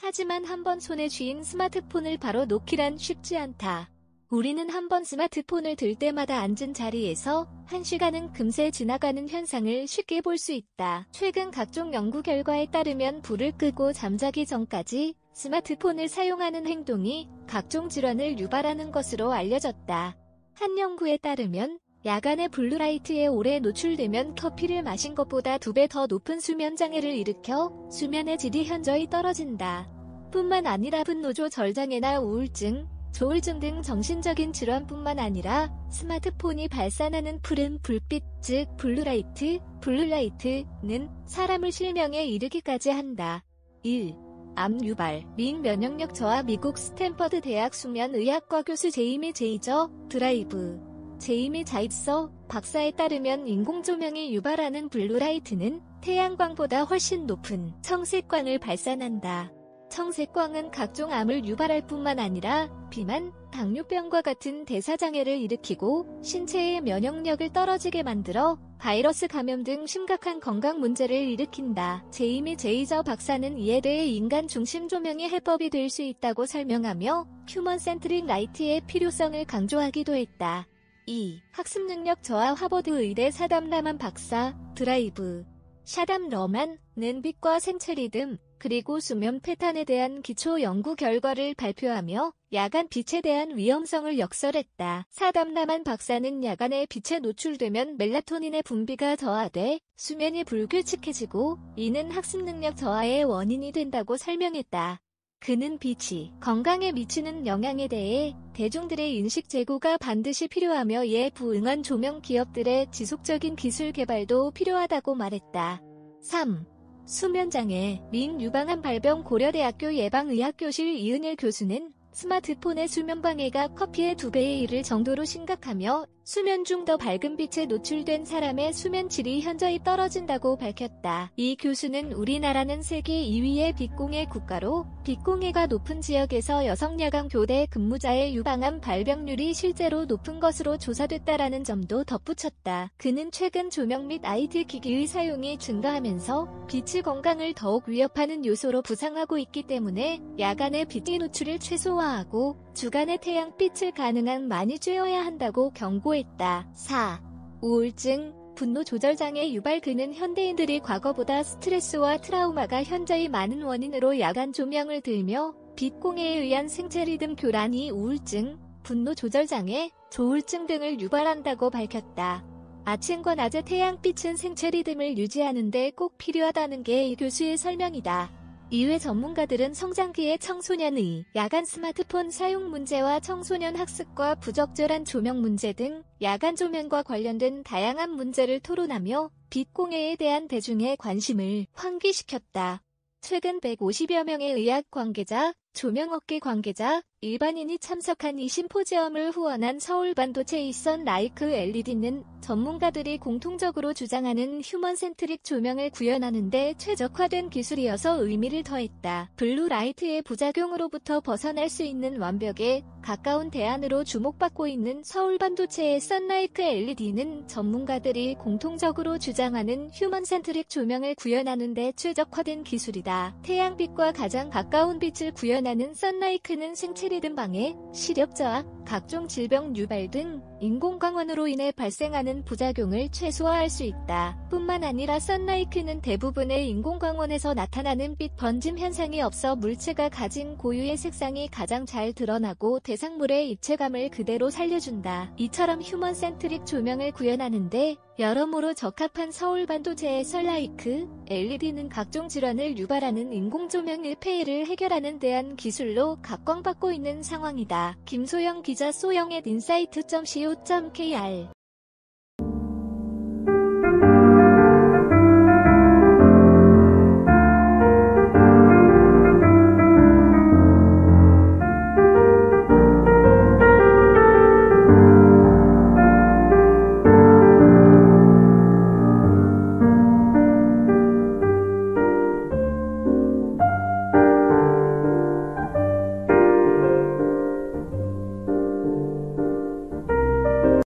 하지만 한번 손에 쥐인 스마트폰을 바로 놓기란 쉽지 않다. 우리는 한번 스마트폰을 들 때마다 앉은 자리에서 1시간은 금세 지나가는 현상을 쉽게 볼 수 있다. 최근 각종 연구 결과에 따르면 불을 끄고 잠자기 전까지 스마트폰을 사용하는 행동이 각종 질환을 유발하는 것으로 알려졌다. 한 연구에 따르면 야간에 블루라이트에 오래 노출되면 커피를 마신 것보다 2배 더 높은 수면장애를 일으켜 수면의 질이 현저히 떨어진다. 뿐만 아니라 분노조절장애나 우울증, 조울증 등 정신적인 질환뿐만 아니라 스마트폰이 발산하는 푸른 불빛, 즉 블루라이트는 사람을 실명에 이르기까지 한다. 1. 암 유발, 민면역력 저하. 미국 스탠퍼드 대학 수면의학과 교수 제이미 자입서 박사에 따르면 인공조명이 유발하는 블루라이트는 태양광보다 훨씬 높은 청색광을 발산한다. 청색광은 각종 암을 유발할 뿐만 아니라 비만, 당뇨병과 같은 대사장애를 일으키고 신체의 면역력을 떨어지게 만들어 바이러스 감염 등 심각한 건강 문제를 일으킨다. 제이미 제이저 박사는 이에 대해 인간 중심 조명이 해법이 될 수 있다고 설명하며 휴먼 센트릭 라이트의 필요성을 강조하기도 했다. 2. 학습 능력 저하. 하버드 의대 사담 라만 박사, 샤담 러만은 빛과 생체 리듬, 그리고 수면 패턴에 대한 기초 연구 결과를 발표하며 야간 빛에 대한 위험성을 역설했다. 사담 라만 박사는 야간에 빛에 노출되면 멜라토닌의 분비가 저하돼 수면이 불규칙해지고 이는 학습 능력 저하의 원인이 된다고 설명했다. 그는 빛이 건강에 미치는 영향에 대해 대중들의 인식 제고가 반드시 필요하며 이에 부응한 조명 기업들의 지속적인 기술 개발도 필요하다고 말했다. 3. 수면장애, 민 유방암 발병. 고려대학교 예방의학교실 이은일 교수는 스마트폰의 수면방해가 커피의 2배에 이를 정도로 심각하며 수면 중 더 밝은 빛에 노출된 사람의 수면 질이 현저히 떨어진다고 밝혔다. 이 교수는 우리나라는 세계 2위의 빛공해 국가로 빛공해가 높은 지역에서 여성 야간 교대 근무자의 유방암 발병률이 실제로 높은 것으로 조사됐다라는 점도 덧붙였다. 그는 최근 조명 및 IT 기기의 사용이 증가하면서 빛이 건강을 더욱 위협하는 요소로 부상하고 있기 때문에 야간의 빛의 노출을 최소화하고 주간에 태양빛을 가능한 많이 쬐어야 한다고 경고했다. 4. 우울증, 분노 조절장애 유발. 그는 현대인들이 과거보다 스트레스와 트라우마가 현저히 많은 원인으로 야간 조명을 들며 빛공해에 의한 생체 리듬 교란이 우울증, 분노 조절장애, 조울증 등을 유발한다고 밝혔다. 아침과 낮의 태양빛은 생체 리듬을 유지하는 데 꼭 필요하다는 게 이 교수의 설명이다. 이외 전문가들은 성장기의 청소년의 야간 스마트폰 사용 문제와 청소년 학습과 부적절한 조명 문제 등 야간 조명과 관련된 다양한 문제를 토론하며 빛공해에 대한 대중의 관심을 환기시켰다. 최근 150여 명의 의학 관계자, 조명업계 관계자, 일반인이 참석한 이 심포지엄을 후원한 서울반도체 선라이크 LED는 전문가들이 공통적으로 주장하는 휴먼 센트릭 조명을 구현하는 데 최적화된 기술이어서 의미를 더했다. 블루라이트의 부작용으로부터 벗어날 수 있는 완벽에 가까운 대안으로 주목받고 있는 서울반도체의 선라이크 LED는 전문가들이 공통적으로 주장하는 휴먼 센트릭 조명을 구현하는 데 최적화된 기술이다. 태양빛과 가장 가까운 빛을 구현하는 선라이크는 생체 리듬 방해, 시력 저하, 각종 질병 유발 등 인공광원으로 인해 발생하는 부작용을 최소화할 수 있다. 뿐만 아니라 선라이크는 대부분의 인공광원에서 나타나는 빛 번짐 현상이 없어 물체가 가진 고유의 색상이 가장 잘 드러나고 대상물의 입체감을 그대로 살려준다. 이처럼 휴먼 센트릭 조명을 구현하는데 여러모로 적합한 서울반도체의 선라이크 LED는 각종 질환을 유발하는 인공조명 폐해를 해결하는 대한 기술로 각광받고 있는 상황이다. 김소영 기자, 소영의 인사이트.co.kr